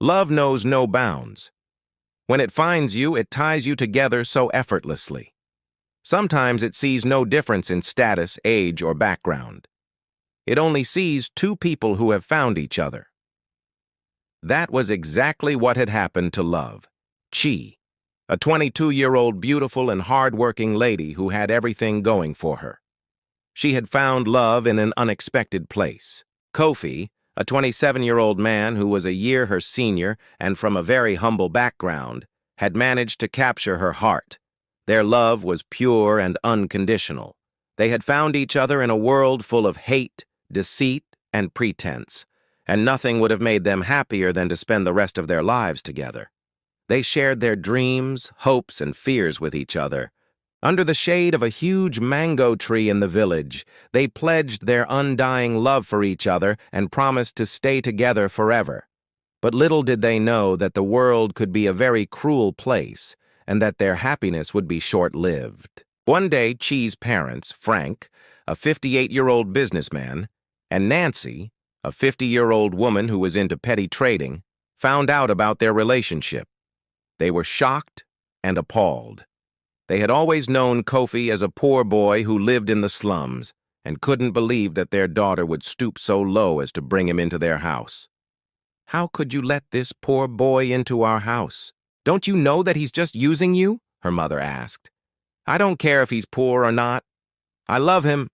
Love knows no bounds. When it finds you, it ties you together so effortlessly. Sometimes it sees no difference in status, age, or background. It only sees two people who have found each other. That was exactly what had happened to Love. Chi, a 22-year-old beautiful and hard-working lady who had everything going for her. She had found love in an unexpected place. Kofi, a 27-year-old man who was a year her senior and from a very humble background, had managed to capture her heart. Their love was pure and unconditional. They had found each other in a world full of hate, deceit, and pretense, and nothing would have made them happier than to spend the rest of their lives together. They shared their dreams, hopes, and fears with each other. Under the shade of a huge mango tree in the village, they pledged their undying love for each other and promised to stay together forever. But little did they know that the world could be a very cruel place and that their happiness would be short-lived. One day, Chi's parents, Frank, a 58-year-old businessman, and Nancy, a 50-year-old woman who was into petty trading, found out about their relationship. They were shocked and appalled. They had always known Kofi as a poor boy who lived in the slums and couldn't believe that their daughter would stoop so low as to bring him into their house. "How could you let this poor boy into our house? Don't you know that he's just using you?" her mother asked. "I don't care if he's poor or not. I love him,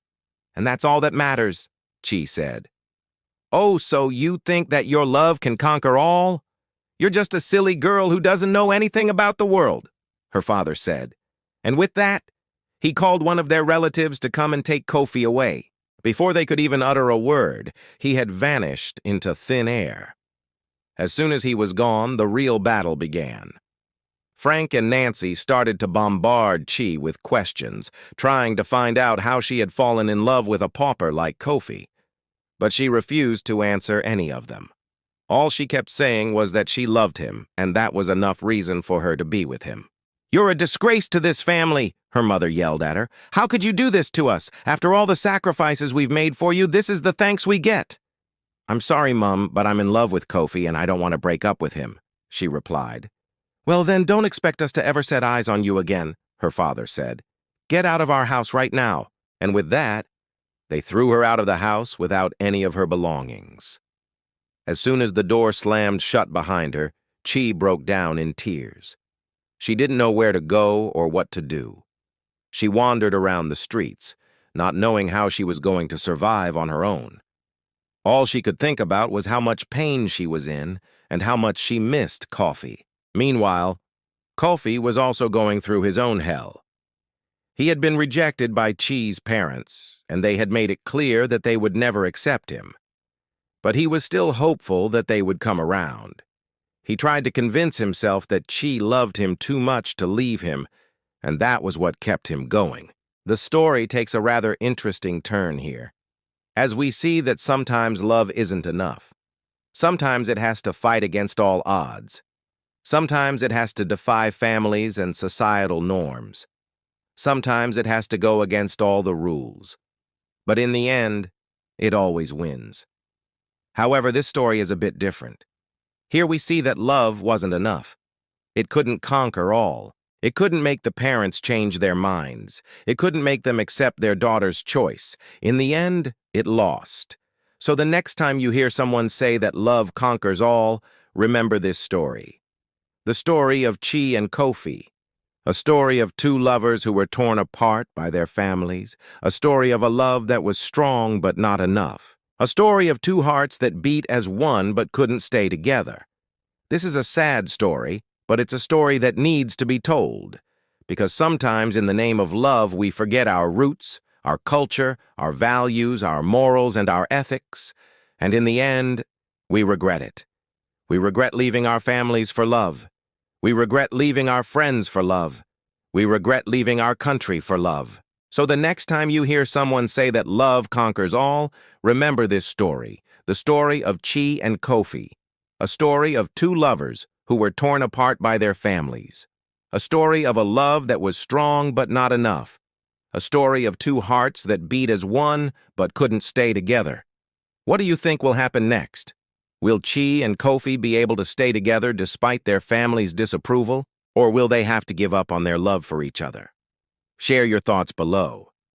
and that's all that matters," Chi said. "Oh, so you think that your love can conquer all? You're just a silly girl who doesn't know anything about the world," her father said. And with that, he called one of their relatives to come and take Kofi away. Before they could even utter a word, he had vanished into thin air. As soon as he was gone, the real battle began. Frank and Nancy started to bombard Chi with questions, trying to find out how she had fallen in love with a pauper like Kofi. But she refused to answer any of them. All she kept saying was that she loved him, and that was enough reason for her to be with him. "You're a disgrace to this family," her mother yelled at her. "How could you do this to us? After all the sacrifices we've made for you, this is the thanks we get." "I'm sorry, Mum, but I'm in love with Kofi and I don't want to break up with him," she replied. "Well, then don't expect us to ever set eyes on you again," her father said. "Get out of our house right now." And with that, they threw her out of the house without any of her belongings. As soon as the door slammed shut behind her, Chi broke down in tears. She didn't know where to go or what to do. She wandered around the streets, not knowing how she was going to survive on her own. All she could think about was how much pain she was in and how much she missed Kofi. Meanwhile, Kofi was also going through his own hell. He had been rejected by Chi's parents, and they had made it clear that they would never accept him. But he was still hopeful that they would come around. He tried to convince himself that Chi loved him too much to leave him, and that was what kept him going. The story takes a rather interesting turn here, as we see that sometimes love isn't enough. Sometimes it has to fight against all odds. Sometimes it has to defy families and societal norms. Sometimes it has to go against all the rules. But in the end, it always wins. However, this story is a bit different. Here we see that love wasn't enough. It couldn't conquer all. It couldn't make the parents change their minds. It couldn't make them accept their daughter's choice. In the end, it lost. So the next time you hear someone say that love conquers all, remember this story. The story of Chi and Kofi. A story of two lovers who were torn apart by their families. A story of a love that was strong but not enough. A story of two hearts that beat as one but couldn't stay together. This is a sad story, but it's a story that needs to be told. Because sometimes in the name of love we forget our roots, our culture, our values, our morals, and our ethics. And in the end, we regret it. We regret leaving our families for love. We regret leaving our friends for love. We regret leaving our country for love. So the next time you hear someone say that love conquers all, remember this story, the story of Chi and Kofi, a story of two lovers who were torn apart by their families, a story of a love that was strong but not enough, a story of two hearts that beat as one but couldn't stay together. What do you think will happen next? Will Chi and Kofi be able to stay together despite their family's disapproval, or will they have to give up on their love for each other? Share your thoughts below.